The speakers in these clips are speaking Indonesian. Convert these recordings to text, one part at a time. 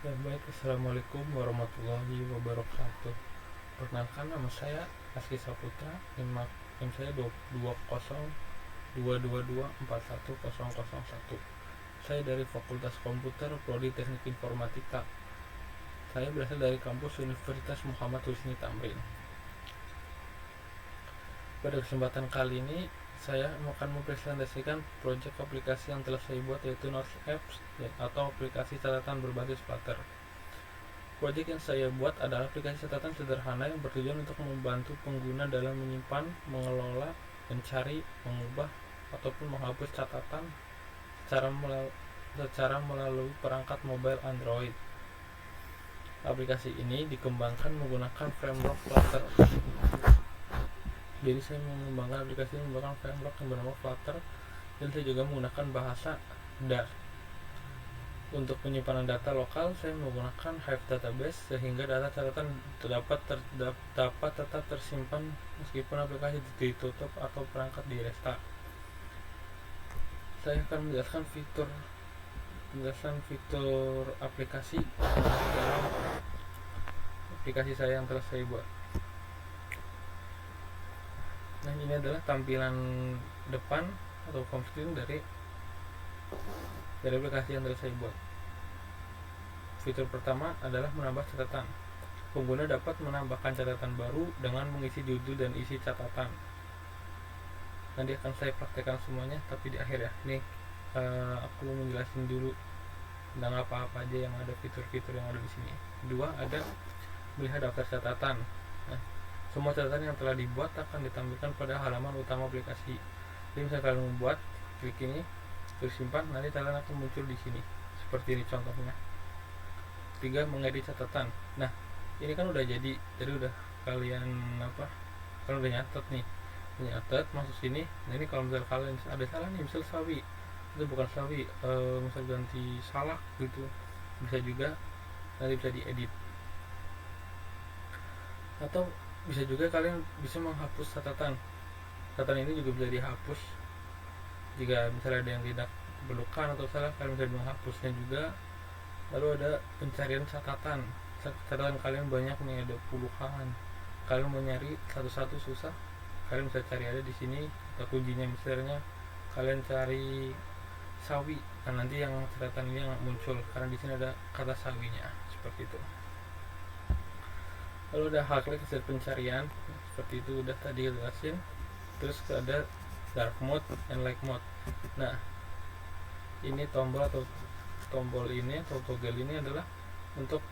Ya baik, Assalamualaikum warahmatullahi wabarakatuh. Perkenalkan, nama saya Aski Saputra, NIM saya 202242241001. Saya dari Fakultas Komputer Prodi Teknik Informatika. Saya berasal dari kampus Universitas Muhammad Husni Tamrin. Pada kesempatan kali ini saya akan mempresentasikan proyek aplikasi yang telah saya buat, yaitu Notes Apps atau aplikasi catatan berbasis Flutter. Proyek yang saya buat adalah aplikasi catatan sederhana yang bertujuan untuk membantu pengguna dalam menyimpan, mengelola, mencari, mengubah, ataupun menghapus catatan secara melalui perangkat mobile Android. Aplikasi ini dikembangkan menggunakan framework Flutter. Jadi saya mengembangkan aplikasi ini menggunakan framework yang bernama Flutter, dan saya juga menggunakan bahasa Dart. Untuk penyimpanan data lokal, saya menggunakan Hive Database sehingga data catatan dapat tetap tersimpan meskipun aplikasi ditutup atau perangkat di restart. Saya akan menjelaskan fitur aplikasi dalam aplikasi saya yang telah saya buat. Nah, ini adalah tampilan depan atau home screen dari aplikasi yang telah saya buat. Fitur pertama adalah menambah catatan. Pengguna dapat menambahkan catatan baru dengan mengisi judul dan isi catatan. Nanti akan saya praktekkan semuanya, tapi di akhir ya. Ini aku menjelaskan dulu tentang apa-apa aja yang ada, fitur-fitur yang ada di sini. Kedua, ada melihat daftar catatan. Nah, semua catatan yang telah dibuat akan ditampilkan pada halaman utama aplikasi. Jadi misalnya kalian membuat, klik ini, terus simpan, nanti kalian akan muncul di sini. Seperti ini contohnya. Tiga, mengedit catatan. Nah, ini kan udah jadi udah kalian kalian udah nyatet masuk sini. Nah, ini kalau misalnya kalian ada salah nih, misal sawi, itu bukan sawi, misal ganti salah gitu, bisa juga nanti bisa diedit. Atau bisa juga kalian bisa menghapus catatan ini juga bisa dihapus jika misalnya ada yang tidak diperlukan atau salah, kalian bisa menghapusnya juga. Lalu ada pencarian catatan kalian banyak nih, ada puluhan, kalian mau nyari satu-satu susah, kalian bisa cari ada di sini atau kuncinya. Misalnya kalian cari sawi, nah nanti yang catatan ini yang muncul karena di sini ada kata sawinya, seperti itu. Lalu ada hard link hasil pencarian, seperti itu udah tadi jelasin. Terus ada dark mode and light mode. Nah, ini tombol ini atau toggle ini adalah untuk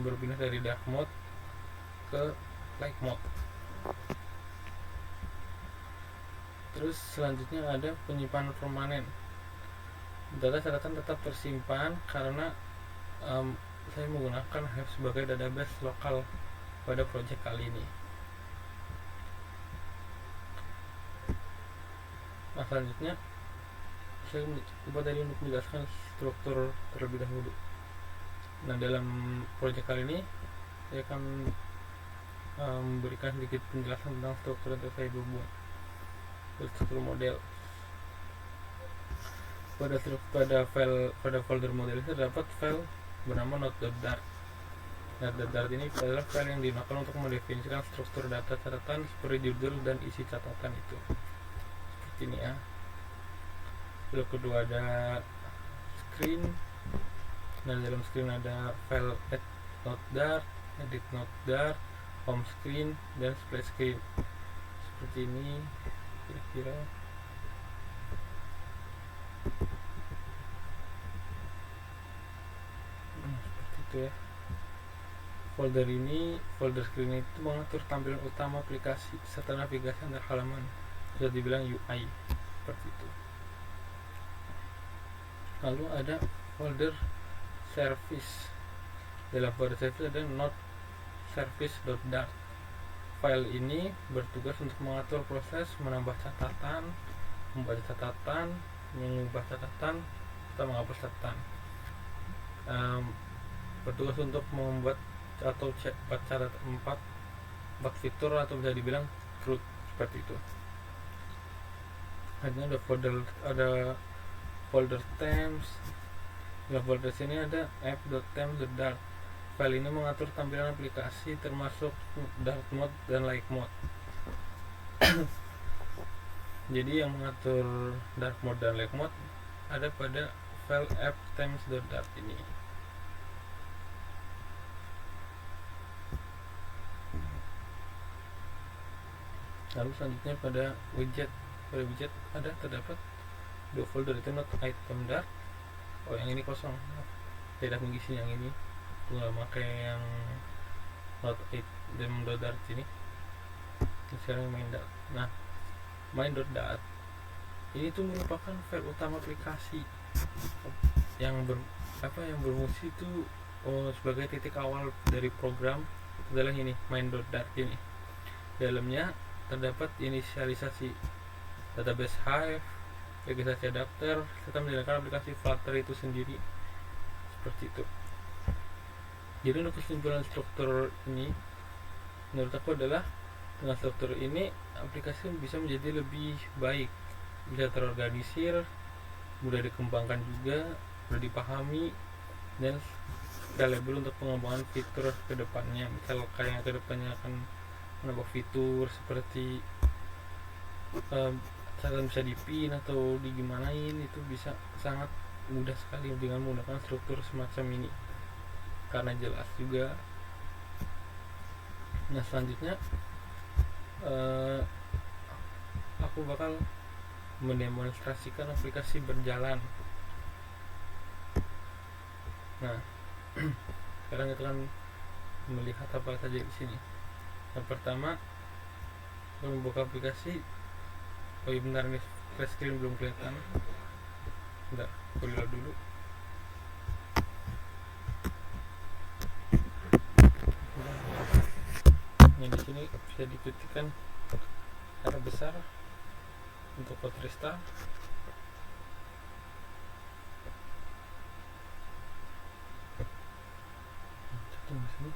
berpindah dari dark mode ke light mode. Terus selanjutnya ada penyimpanan permanen. Data catatan tetap tersimpan karena saya menggunakan Hive sebagai database lokal pada project kali ini. Nah, selanjutnya saya coba tadi untuk menjelaskan struktur terlebih dahulu. Nah, dalam project kali ini saya akan memberikan sedikit penjelasan tentang struktur yang saya buat. Struktur model. Pada folder model ini terdapat file bernama note.dart. Note.dart ini adalah file yang digunakan untuk mendefinisikan struktur data catatan seperti judul dan isi catatan itu. Seperti ini ya. Lalu kedua ada screen. Nah, dalam screen ada file add note.dart, edit note.dart, home screen, dan splash screen. Seperti ini kira-kira. Seperti itu ya. Folder screen itu mengatur tampilan utama aplikasi serta navigasi antar halaman, bisa dibilang UI, seperti itu. Lalu ada folder service. Dalam folder service ada note service.dart. File ini bertugas untuk mengatur proses menambah catatan, membaca catatan, mengubah catatan, atau menghapus catatan. Bertugas untuk membuat atau catatan 4 fitur atau bisa dibilang root, seperti itu. Ada folder themes, Dalam folder sini ada app.temp.dart. File ini mengatur tampilan aplikasi termasuk dark mode dan light mode. Jadi yang mengatur dark mode dan light mode ada pada file app.temp.dart ini. Lalu selanjutnya pada widget ada terdapat dua folder, itu not item dart. Oh, yang ini kosong, tidak mengisi yang ini, aku nggak pakai yang not item dart ini. Sekarang main dart. Nah, main.dart ini tuh merupakan file utama aplikasi yang berfungsi itu sebagai titik awal dari program adalah ini main.dart ini. Dalamnya terdapat inisialisasi database Hive, registrasi adapter, serta menjalankan aplikasi Flutter itu sendiri, seperti itu. Jadi untuk kesimpulan struktur ini menurut aku adalah dengan struktur ini aplikasi bisa menjadi lebih baik, bisa terorganisir, mudah dikembangkan juga, mudah dipahami, dan scalable untuk pengembangan fitur kedepannya. Misal kayak kedepannya akan menambah fitur seperti catatan bisa dipin atau digimanain, itu bisa sangat mudah sekali dengan menggunakan struktur semacam ini karena jelas juga. Nah, selanjutnya aku bakal mendemonstrasikan aplikasi berjalan. Nah, sekarang kita akan melihat apa saja di sini. Yang pertama, membuka aplikasi. Oh iya benar, nih flash screen belum kelihatan. Bentar, aku reload dulu. Ini di sini bisa diketikkan secara besar untuk code restart. Di sini.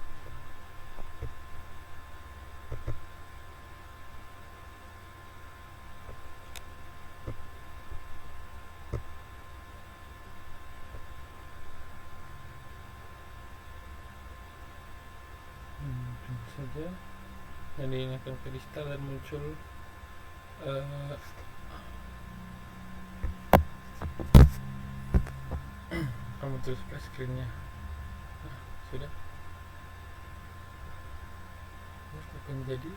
Saja dan diingatkan ke restart dan muncul muncul splash screen-nya. Nah, sudah akan jadi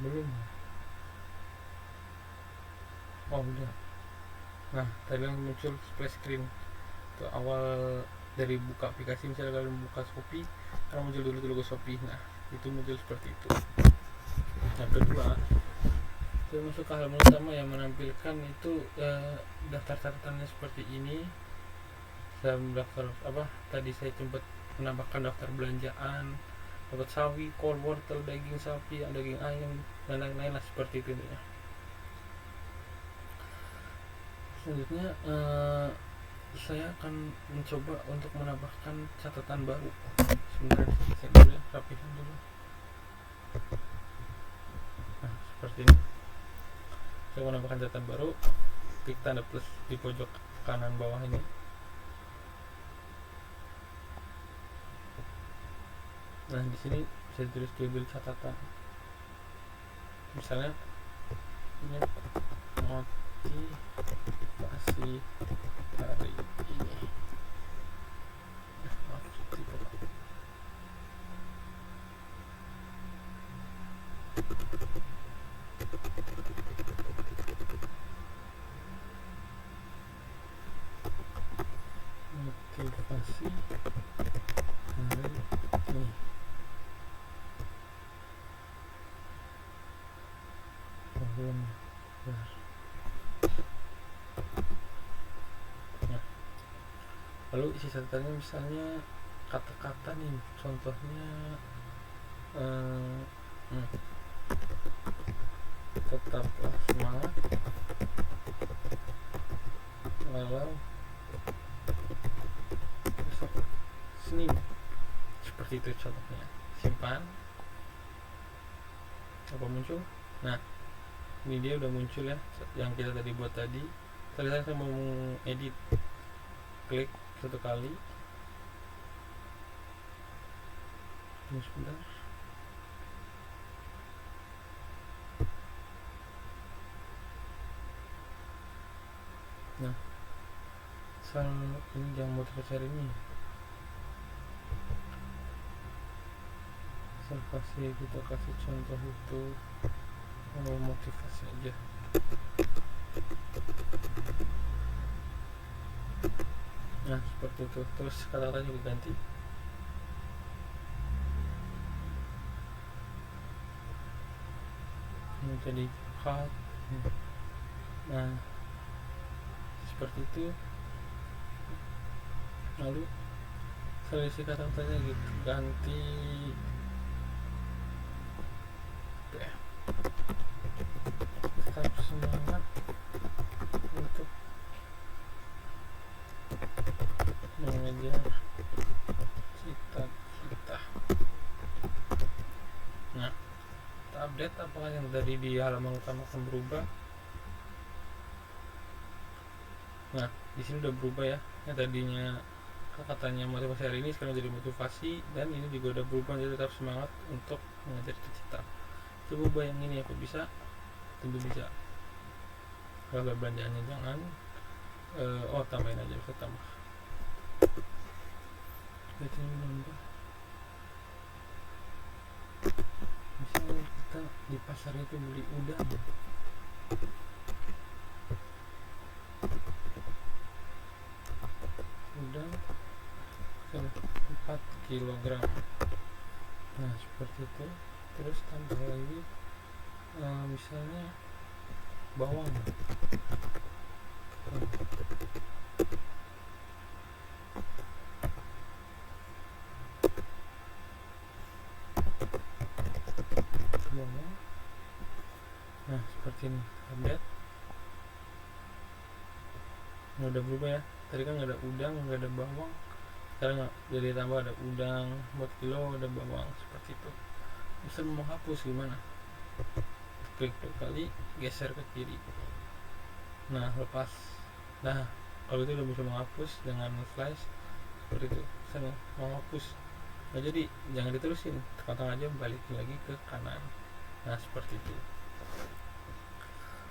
belum. Oh udah. Nah, tadi yang muncul splash screen itu awal dari buka aplikasi. Misalnya kalian buka Shopee, karena muncul dulu logo Shopee. Nah, itu muncul seperti itu. Yang kedua, saya masuk ke halaman utama yang menampilkan itu daftar catatannya seperti ini. Saya daftar tadi saya sempat menambahkan daftar belanjaan, dapat sawi, kol, wortel, daging sapi, daging ayam, dan lain-lain lah, seperti itu intinya. Selanjutnya saya akan mencoba untuk menambahkan catatan baru. Sebentar, saya dulu ya, rapikan dulu. Nah, seperti ini. Saya menambahkan catatan baru, klik tanda plus di pojok kanan bawah ini. Nah, di sini bisa ditulis label catatan. Misalnya ini motivasi hari ini. Motivasi hari ini. Nah, lalu isi catatannya misalnya kata-kata nih, contohnya tetaplah semangat walau besok Senin, seperti itu contohnya. Simpan. Apa muncul? Nah, ini dia udah muncul ya, yang kita tadi buat tadi. Ternyata saya mau edit, klik satu kali. Tunggu sebentar. Nah, asal ini jangan motivasi hari ini, asal kita kasih contoh itu motivasi aja. Nah, seperti itu. Terus kata-kata juga ganti. Ini jadi hot. Nah, seperti itu. Lalu seleksi kata-katanya gitu, ganti. Tetap semangat untuk mengejar cita-cita. Nah, kita update apakah yang dari di halaman utama akan berubah. Nah, di sini udah berubah ya. Yang tadinya katanya motivasi hari ini sekarang jadi motivasi, dan ini juga udah berubah jadi tetap semangat untuk mengejar cita-cita. Coba bayangin ya, kok bisa? Tentu bisa. Kalau belanjaannya jangan tambahin aja, bisa tambah. Kita nambah. Misalnya kita di pasar itu beli udang. Udang 4 kg. Nah, seperti itu. Terus tambah lagi misalnya bawang. Nah, seperti ini. Update. Nah, udah berubah ya. Tadi kan nggak ada udang, nggak ada bawang. Sekarang jadi tambah ada udang 4 kilo, ada bawang, seperti itu. Bisa mau hapus gimana? Klik 2 kali, geser ke kiri. Nah, lepas. Nah, kalau itu udah bisa menghapus dengan slice seperti itu. Saya mau hapus. Nah, jadi jangan diterusin, tekan aja, balikin lagi ke kanan. Nah, seperti itu.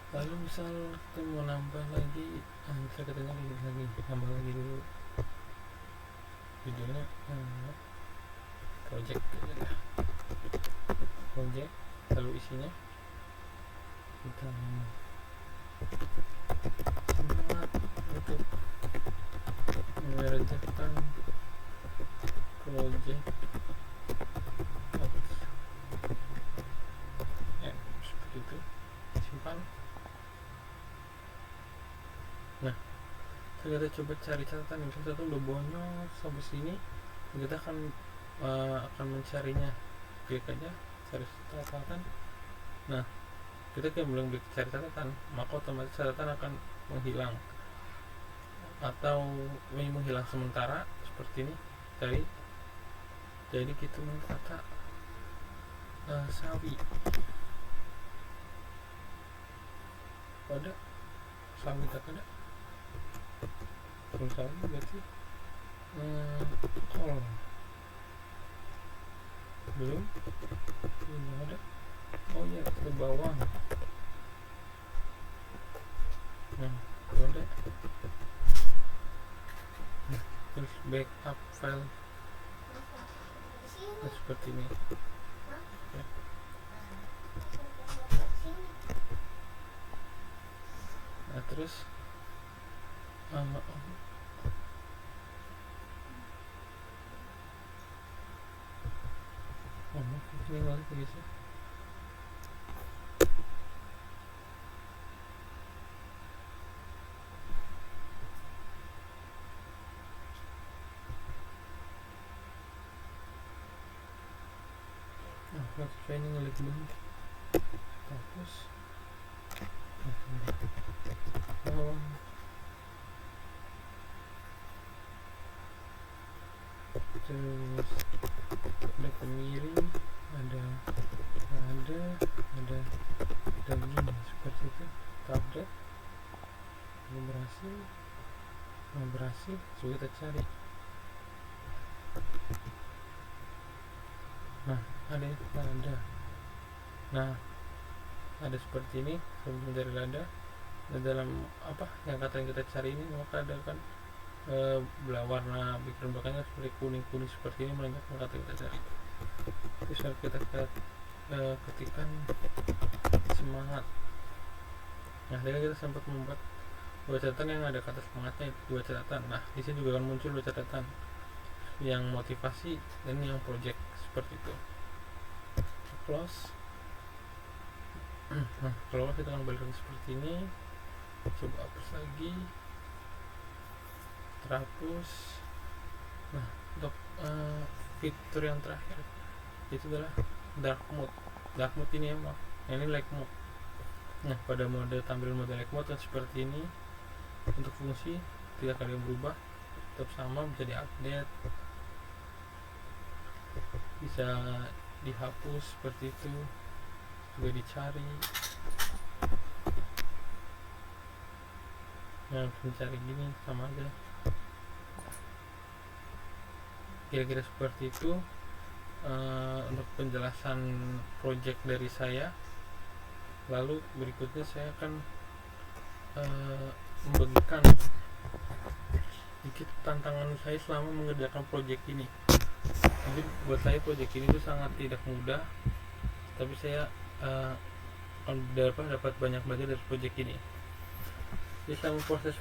Lalu misal kita mau nambah lagi, bisa kita lagi nambah lagi dulu judulnya project aja. Project, lalu isinya kita semangat untuk mengerjakan project seperti itu. Simpan. Nah, kita coba cari catatan. Misalnya satu udah bonyol sampai sini, kita akan mencarinya. Klik aja cari catatan. Nah, kita belum cari catatan, maka otomatis catatan akan menghilang atau menghilang sementara seperti ini. Cari. Jadi kita kata sawi. Ada sawi tak ada. Kalau sawi berarti kol. Belum ada. Oh iya, itu bawang. Nah, ada. Nah, terus backup file. Nah, seperti ini. Ya. Nah, terus ini balik guys ya. Notify ini ngelik dulu. Hapus. Terus ada kemiring, ada berhasil. So kita cari. Nah, ada seperti ini. Sebelum mencari lada, dalam apa yang kata yang kita cari ini, maka ada kan warna background belakangnya seperti kuning seperti ini menandakan kata kita cari. Terus kita ketikkan semangat. Nah, jadi kita sempat membuat dua catatan yang ada kata semangatnya, dua catatan. Nah, di sini juga akan muncul dua catatan, yang motivasi dan yang project, seperti itu. Close. Nah, kalau kita akan balik seperti ini, coba hapus lagi, terhapus. Nah, untuk fitur yang terakhir itu adalah dark mode ini ya, ini light mode. Nah, pada mode tampil mode light mode seperti ini. Untuk fungsi tidak akan berubah, tetap sama, bisa diupdate, bisa dihapus seperti itu, juga dicari. Nah, mencari gini sama aja, kira-kira seperti itu. Untuk penjelasan project dari saya. Lalu berikutnya saya akan membagikan sedikit tantangan saya selama mengerjakan project ini. Jadi buat saya project ini itu sangat tidak mudah, tapi saya dapat banyak belajar dari project ini. Di selama proses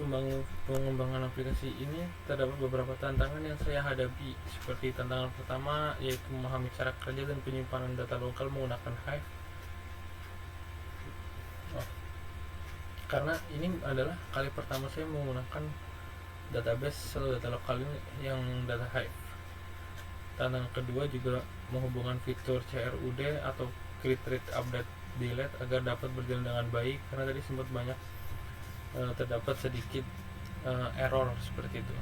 pengembangan aplikasi ini terdapat beberapa tantangan yang saya hadapi. Seperti tantangan pertama, yaitu memahami cara kerja dan penyimpanan data lokal menggunakan Hive. Karena ini adalah kali pertama saya menggunakan database atau data lokal ini yang data Hive. Tantangan kedua juga menghubungkan fitur CRUD atau Create, Read, Update, Delete agar dapat berjalan dengan baik, karena tadi sempat banyak terdapat sedikit error seperti itu.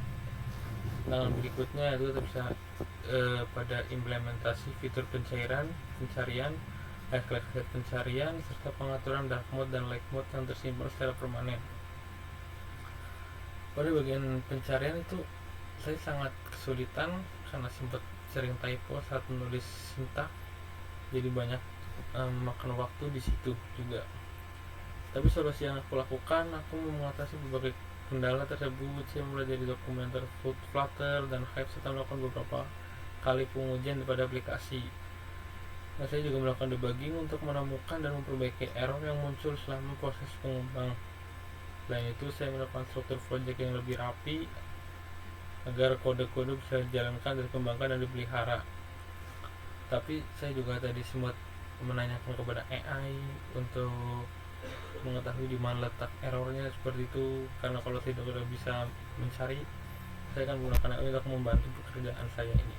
Tantangan berikutnya itu bisa pada implementasi fitur pencarian, pencarian serta pengaturan dark mode dan light mode yang tersimpan secara permanen. Pada bagian pencarian itu saya sangat kesulitan karena sempat sering typo saat menulis sintak, jadi banyak makan waktu di situ juga. Tapi solusi yang aku lakukan, aku mengatasi berbagai kendala tersebut. Saya mulai dari dokumenter Flutter dan Hive serta melakukan beberapa kali pengujian pada aplikasi. Nah, saya juga melakukan debugging untuk menemukan dan memperbaiki error yang muncul selama proses pengembang. Selain itu, saya melakukan struktur project yang lebih rapi agar kode-kode bisa dijalankan, dikembangkan, dan dipelihara. Tapi saya juga tadi sempat menanyakan kepada AI untuk mengetahui di mana letak errornya seperti itu, karena kalau tidak bisa mencari, saya akan menggunakan AI untuk membantu pekerjaan saya ini.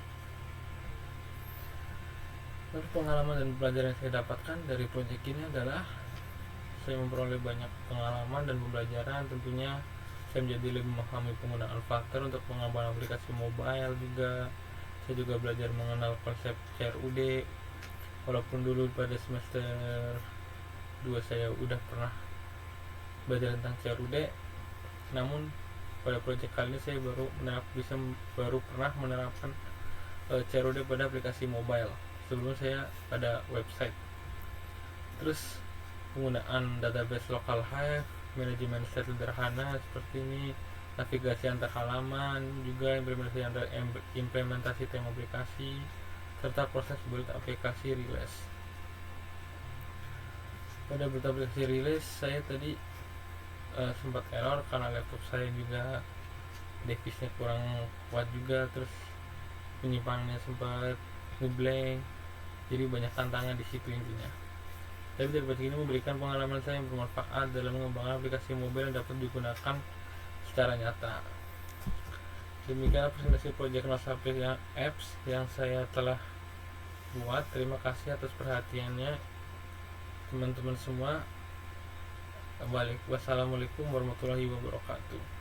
Lalu pengalaman dan pelajaran yang saya dapatkan dari proyek ini adalah saya memperoleh banyak pengalaman dan pembelajaran. Tentunya saya menjadi lebih memahami penggunaan Flutter untuk pengembangan aplikasi mobile juga. Saya juga belajar mengenal konsep CRUD, walaupun dulu pada semester 2 saya udah pernah belajar tentang CRUD, namun pada proyek kali ini saya baru pernah menerapkan CRUD pada aplikasi mobile. Sebelum saya pada website. Terus penggunaan database lokal Hive, manajemen set sederhana seperti ini, navigasi antar halaman, juga implementasi tema aplikasi, serta proses build aplikasi release. Pada build aplikasi release saya tadi sempat error karena laptop saya juga device-nya kurang kuat juga, terus penyimpanannya sempat ngeblank, jadi banyak tantangan di situ intinya. Tapi dari ini memberikan pengalaman saya yang bermanfaat dalam mengembangkan aplikasi mobile yang dapat digunakan secara nyata. Demikian presentasi proyek Nosapir apps yang saya telah buat. Terima kasih atas perhatiannya teman-teman semua. Wassalamualaikum warahmatullahi wabarakatuh.